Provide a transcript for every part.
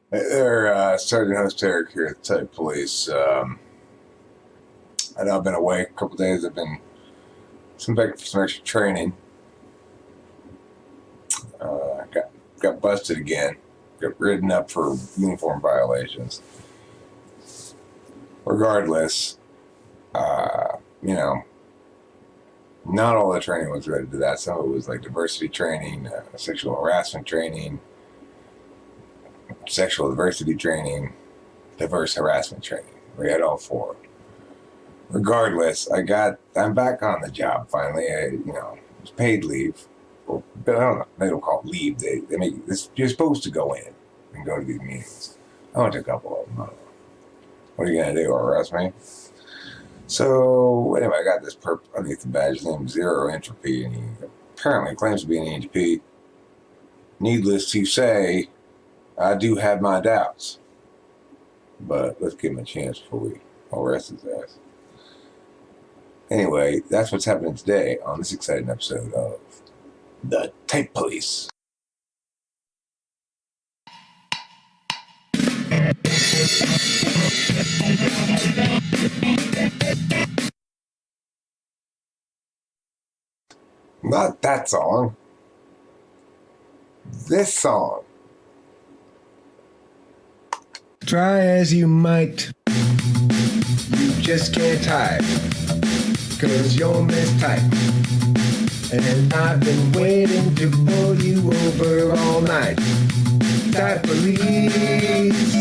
They're Sergeant Host Eric here at the Type Police. I know I've been away a couple days. I've been back for some extra training. Got busted again. Got written up for uniform violations. Regardless, not all the training was related to that. Some of it was like diversity training, sexual harassment training, sexual diversity training, diverse harassment training. We had all four. Regardless, I'm back on the job finally. It was paid leave. Well, but I don't know. They don't call it leave. They make this. You're supposed to go in and go to these meetings. I went to a couple of them. I don't know. What are you gonna do? Arrest me? So anyway, I got this perp underneath the badge. His name is Zero Entropy, and he apparently claims to be an ENTP. Needless to say, I do have my doubts. But let's give him a chance before we arrest his ass. Anyway, that's what's happening today on this exciting episode of The Type Police. Not that song. This song. Try as you might, you just can't type, 'cause you're mistyped. And I've been waiting to pull you over all night. Type police,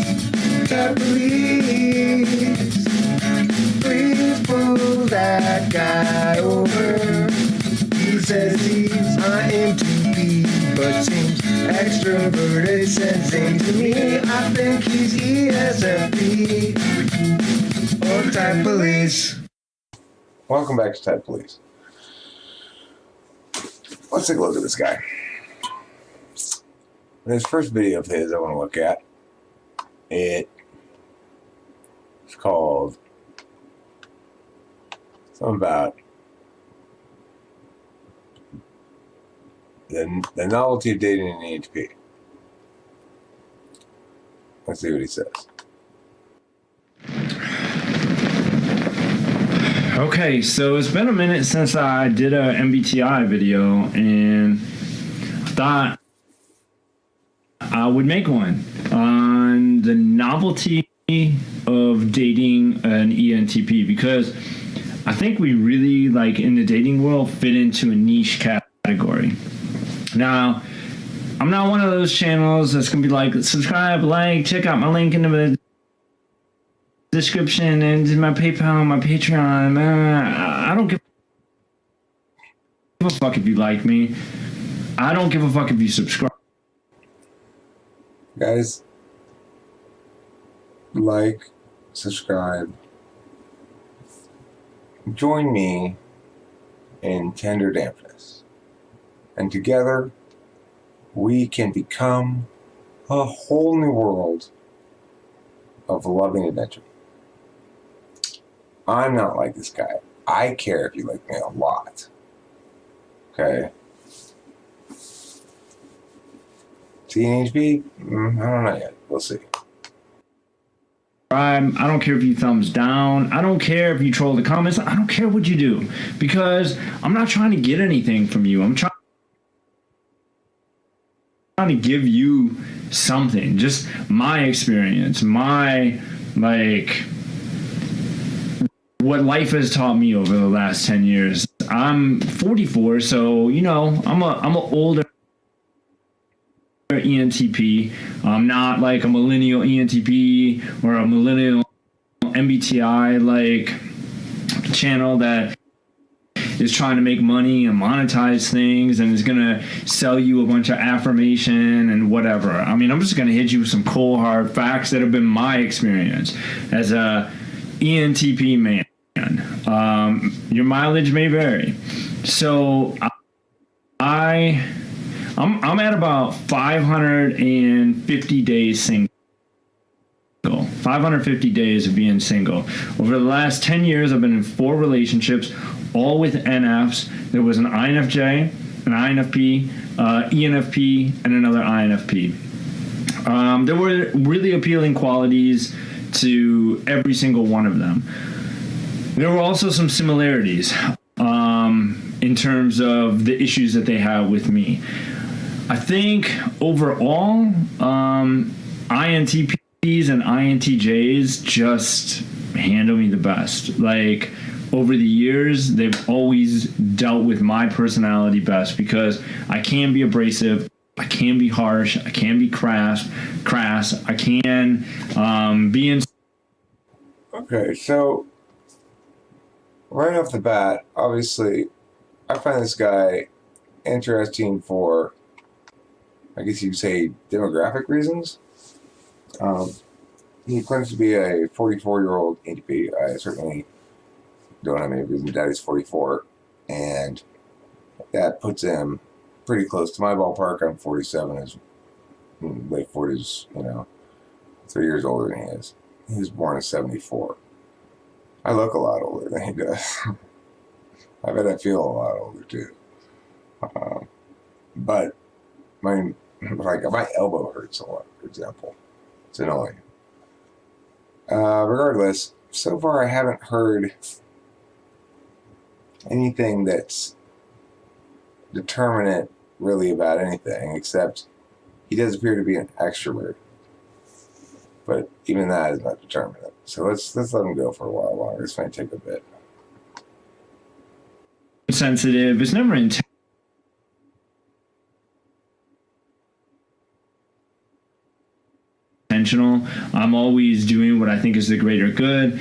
type police. Please pull that guy over. He says he's INTP, but seems extroverted, sensing to me. I think he's ESFP or Type Police. Welcome back to Type Police. Let's take a look at this guy. This first video of his I want to look at, it's called something about the novelty of dating an ENTP. Let's see what he says. Okay, so it's been a minute since I did a MBTI video, and thought I would make one on the novelty of dating an ENTP, because I think we really, like, in the dating world, fit into a niche category. Now, I'm not one of those channels that's going to be like, subscribe, like, check out my link in the description and my PayPal, my Patreon. I don't give a fuck if you like me. I don't give a fuck if you subscribe. Guys, like, subscribe, join me in tender dampness, and together we can become a whole new world of loving adventure. I'm not like this guy. I care if you like me a lot. Okay? TNHB? I don't know yet. We'll see. I don't care if you thumbs down. I don't care if you troll the comments. I don't care what you do, because I'm not trying to get anything from you. I'm trying to give you something. Just my experience, my, like, what life has taught me over the last 10 years. I'm 44, so, I'm a older ENTP. I'm not like a millennial ENTP or a millennial MBTI like channel that is trying to make money and monetize things and is gonna sell you a bunch of affirmation and whatever. I mean, I'm just gonna hit you with some cold hard facts that have been my experience as a ENTP man. Your mileage may vary. So I'm at about 550 days single. 550 days of being single. Over the last 10 years, I've been in 4 relationships, all with NFs. There was an INFJ, an INFP, ENFP, and another INFP. There were really appealing qualities to every single one of them. There were also some similarities in terms of the issues that they have with me. I think overall, INTPs and INTJs just handle me the best. Like, over the years, they've always dealt with my personality best because I can be abrasive, I can be harsh, I can be crass, I can be in. Okay, so right off the bat, obviously, I find this guy interesting for, I guess you could say, demographic reasons. He claims to be a 44-year-old ENTP. I certainly don't have any reason that he's 44, and that puts him pretty close to my ballpark. I'm 47, is late 40s, 3 years older than he is. He was born in 74. I look a lot older than he does. I bet I feel a lot older too. But my elbow hurts a lot, for example. It's annoying. Regardless, so far I haven't heard anything that's determinate really about anything, except he does appear to be an extrovert. But even that is not determinate. So let's let him go for a while longer. This might take a bit. Sensitive. It's never intentional. I'm always doing what I think is the greater good.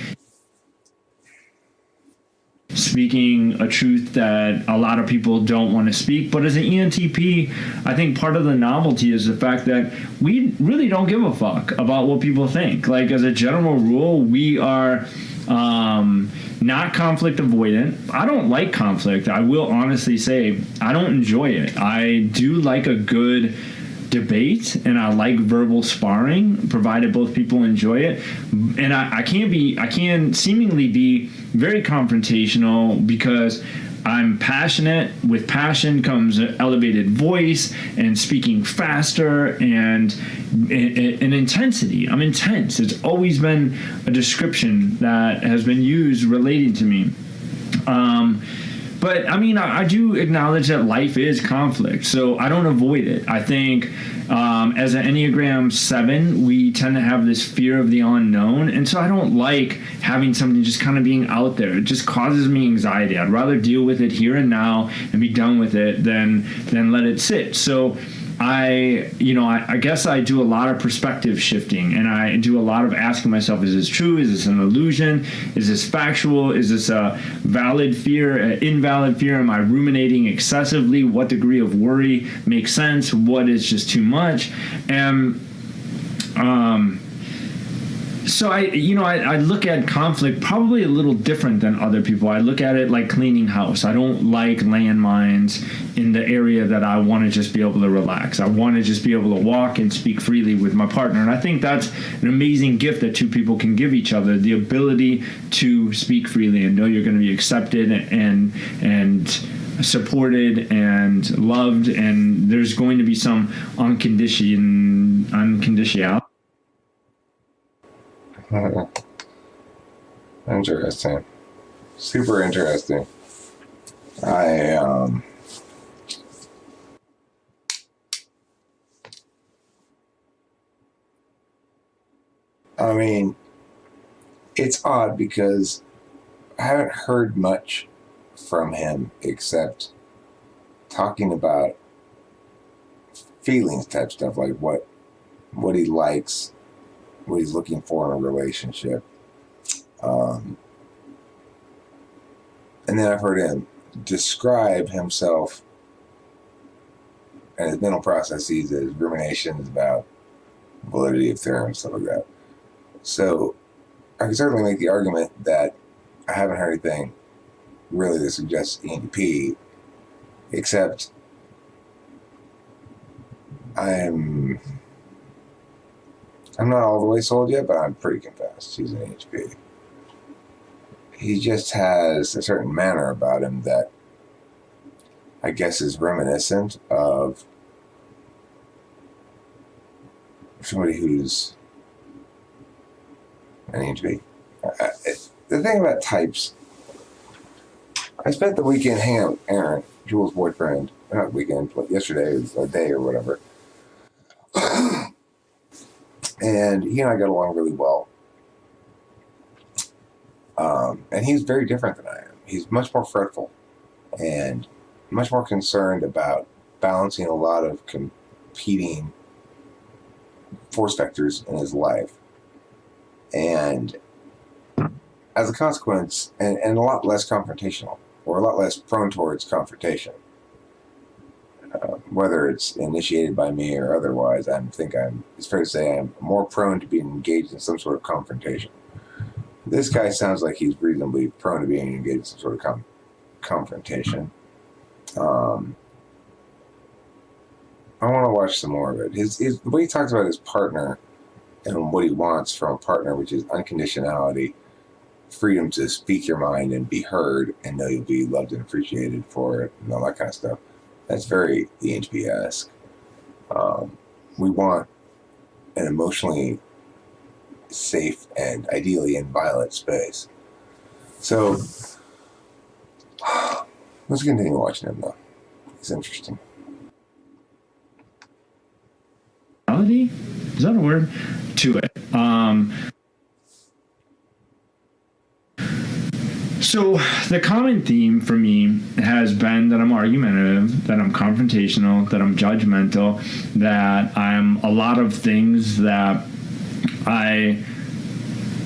Speaking a truth that a lot of people don't want to speak. But as an ENTP, I think part of the novelty is the fact that we really don't give a fuck about what people think. Like, as a general rule, we are not conflict avoidant. I don't like conflict. I will honestly say I don't enjoy it. I do like a good debate, and I like verbal sparring, provided both people enjoy it. And I can seemingly be very confrontational because I'm passionate. With passion comes an elevated voice and speaking faster and an intensity. I'm intense. It's always been a description that has been used relating to me. But I mean, I do acknowledge that life is conflict, so I don't avoid it. I think as an Enneagram 7, we tend to have this fear of the unknown, and so I don't like having something just kind of being out there. It just causes me anxiety. I'd rather deal with it here and now and be done with it than let it sit. So I guess I do a lot of perspective shifting, and I do a lot of asking myself, is this true? Is this an illusion? Is this factual? Is this a valid fear, an invalid fear? Am I ruminating excessively? What degree of worry makes sense? What is just too much? And so I look at conflict probably a little different than other people. I look at it like cleaning house. I don't like landmines in the area that I want to just be able to relax. I want to just be able to walk and speak freely with my partner. And I think that's an amazing gift that two people can give each other, the ability to speak freely and know you're going to be accepted and supported and loved, and there's going to be some unconditionality. Interesting. Super interesting. I mean, it's odd because I haven't heard much from him except talking about feelings type stuff, like what he likes, what he's looking for in a relationship. And then I've heard him describe himself and his mental processes as ruminations about validity of theorems, stuff like that. So I can certainly make the argument that I haven't heard anything really that suggests ENTP, except I'm not all the way sold yet, but I'm pretty convinced he's an ENTP. He just has a certain manner about him that I guess is reminiscent of somebody who's an ENTP. The thing about types, I spent the weekend hanging out with Aaron, Jules' boyfriend, not weekend, but yesterday, a day or whatever. And he and I got along really well. And he's very different than I am. He's much more fretful and much more concerned about balancing a lot of competing force vectors in his life. And as a consequence, and a lot less confrontational, or a lot less prone towards confrontation. Whether it's initiated by me or otherwise, it's fair to say I'm more prone to being engaged in some sort of confrontation. This guy sounds like he's reasonably prone to being engaged in some sort of confrontation. I want to watch some more of it. The way he talks about his partner and what he wants from a partner, which is unconditionality, freedom to speak your mind and be heard and know you'll be loved and appreciated for it and all that kind of stuff. That's very ENTP-esque. We want an emotionally safe and ideally inviolate space. So let's continue watching him, though. It's interesting. Is that a word? To it. So the common theme for me has been that I'm argumentative, that I'm confrontational, that I'm judgmental, that I'm a lot of things that I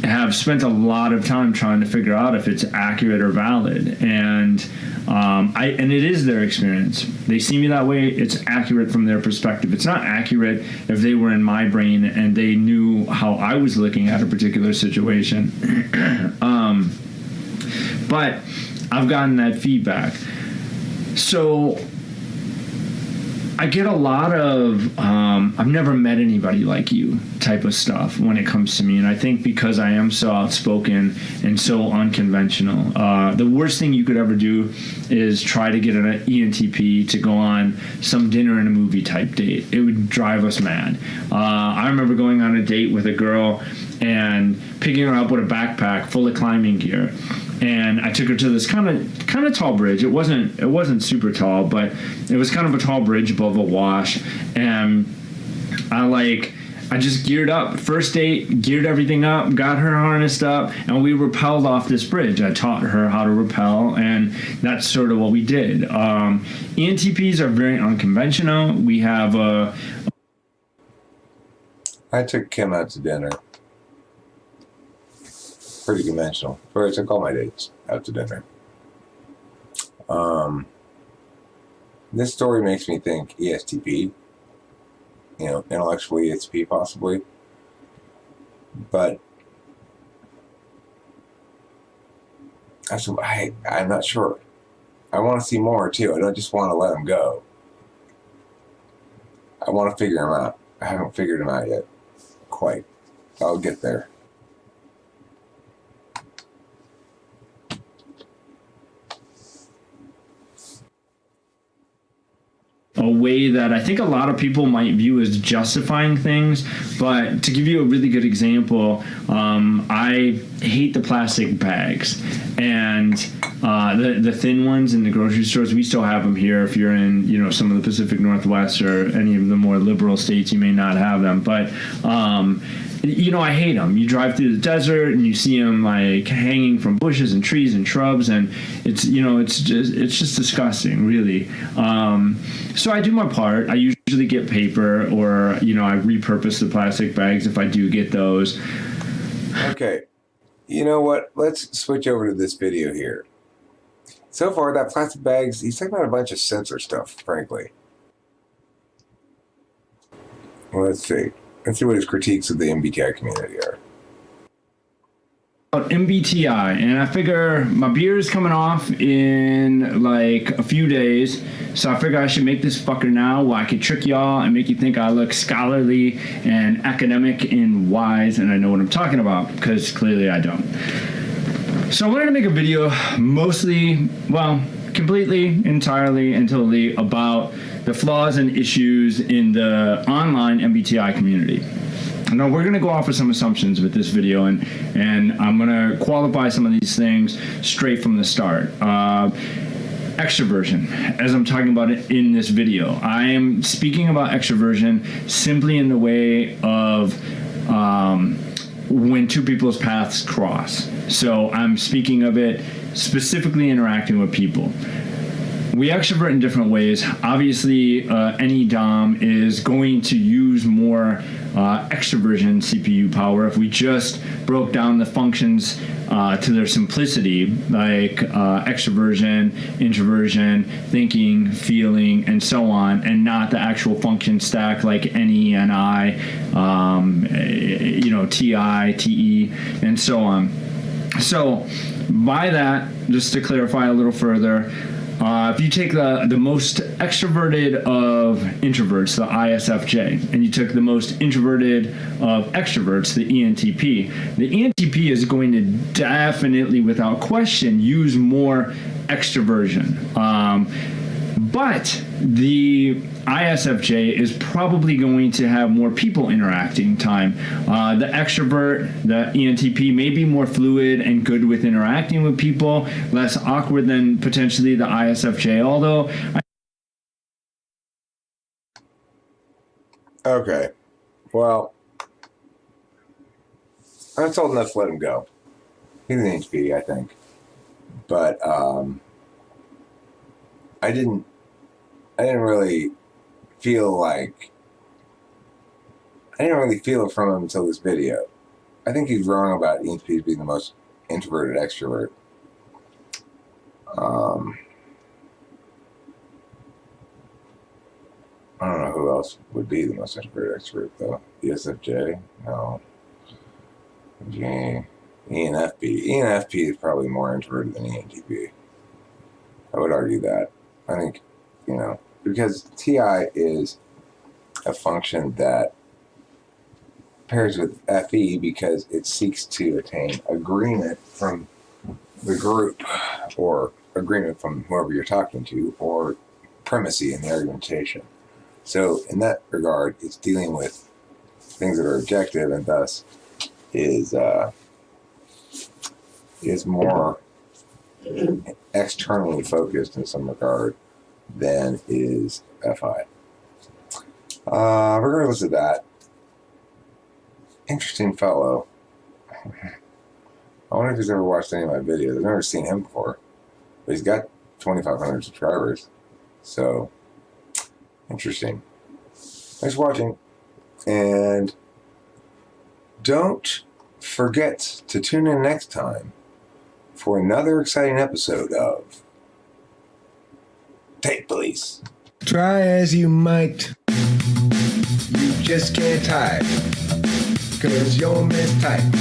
have spent a lot of time trying to figure out if it's accurate or valid. And and it is their experience. They see me that way. It's accurate from their perspective. It's not accurate if they were in my brain and they knew how I was looking at a particular situation. But I've gotten that feedback. So I get a lot of I've never met anybody like you type of stuff when it comes to me. And I think because I am so outspoken and so unconventional, the worst thing you could ever do is try to get an ENTP to go on some dinner and a movie type date. It would drive us mad. I remember going on a date with a girl and picking her up with a backpack full of climbing gear. And I took her to this kind of tall bridge. It wasn't super tall, but it was kind of a tall bridge above a wash. And I just geared up. First date, geared everything up, got her harnessed up, and we rappelled off this bridge. I taught her how to rappel, and that's sort of what we did. ENTPs are very unconventional. We have I took Kim out to dinner. Pretty conventional. But I took all my dates out to dinner. This story makes me think ESTP. Intellectually ESTP possibly. But I'm not sure. I want to see more too. I don't just want to let him go. I want to figure him out. I haven't figured him out yet. Quite. I'll get there. a way that I think a lot of people might view as justifying things. But to give you a really good example, I hate the plastic bags and the thin ones in the grocery stores. We still have them here. If you're in, some of the Pacific Northwest or any of the more liberal states, you may not have them. But I hate them. You drive through the desert and you see them like hanging from bushes and trees and shrubs, and it's just disgusting, really. So I do my part. I usually get paper, or I repurpose the plastic bags if I do get those. Okay, you know what? Let's switch over to this video here. So far, that plastic bags, he's talking about a bunch of sensor stuff, frankly. Well, let's see. Let's see what his critiques of the MBTI community are. MBTI, and I figure my beer is coming off in like a few days, so I figure I should make this fucker now while I could trick y'all and make you think I look scholarly and academic and wise and I know what I'm talking about, because clearly I don't. So I wanted to make a video mostly, completely, entirely, and totally about the flaws and issues in the online MBTI community. Now, we're going to go off with some assumptions with this video, and I'm going to qualify some of these things straight from the start. Extroversion, as I'm talking about it in this video. I am speaking about extroversion simply in the way of when two people's paths cross. So I'm speaking of it specifically interacting with people. We extrovert in different ways. Obviously, any Dom is going to use more extroversion CPU power. If we just broke down the functions to their simplicity, like extroversion, introversion, thinking, feeling, and so on, and not the actual function stack like NE, NI, TI, TE, and so on. So by that, just to clarify a little further, if you take the most extroverted of introverts, the ISFJ, and you took the most introverted of extroverts, the ENTP is going to definitely, without question, use more extroversion. But the ISFJ is probably going to have more people interacting time. The extrovert, the ENTP, may be more fluid and good with interacting with people, less awkward than potentially the ISFJ, although... Okay. Well, I'm told enough to let him go. He's an HP, I think. But I didn't really feel it from him until this video. I think he's wrong about ENTPs being the most introverted extrovert. I don't know who else would be the most introverted extrovert though. ESFJ? No. ENFP. ENFP is probably more introverted than ENTP. I would argue that. I think, because TI is a function that pairs with FE because it seeks to attain agreement from the group, or agreement from whoever you're talking to, or primacy in the argumentation. So in that regard, it's dealing with things that are objective, and thus is more externally focused in some regard than is FI. Regardless of that, interesting fellow. I wonder if he's ever watched any of my videos. I've never seen him before, but he's got 2,500 subscribers. So, interesting. Thanks for watching, and don't forget to tune in next time for another exciting episode of Tape Police. Try as you might, you just can't hide, 'cause you're mistyped.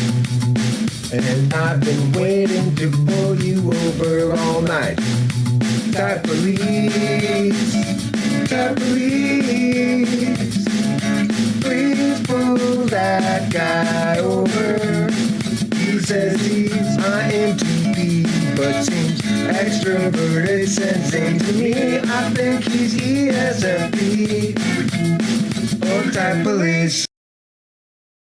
And I've been waiting to pull you over all night. Type police, type police. Please pull that guy over. He says he's my MTP, but seems extroverted, sensing to me. I think he's ESFP. Oh, type police.